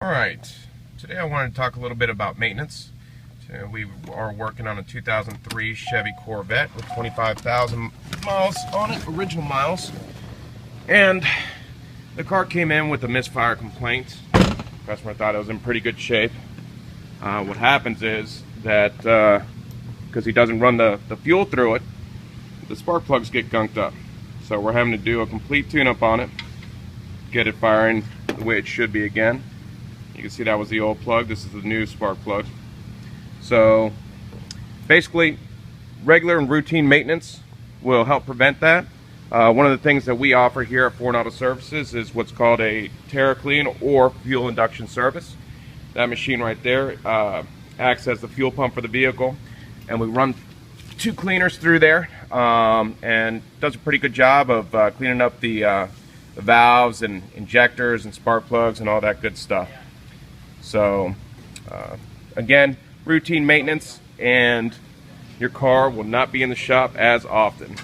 Alright, today I wanted to talk a little bit about maintenance. So we are working on a 2003 Chevy Corvette with 25,000 miles on it, original miles. And the car came in with a misfire complaint. The customer thought it was in pretty good shape. What happens is that, because he doesn't run the fuel through it, the spark plugs get gunked up. So we're having to do a complete tune-up on it, get it firing the way it should be again. You can see that was the old plug. This is the new spark plug. So basically, regular and routine maintenance will help prevent that. One of the things that we offer here at Ford Auto Services is what's called a TerraClean or fuel induction service. That machine right there acts as the fuel pump for the vehicle, and we run 2 cleaners through there, and does a pretty good job of cleaning up the valves and injectors and spark plugs and all that good stuff. So again, routine maintenance, and your car will not be in the shop as often.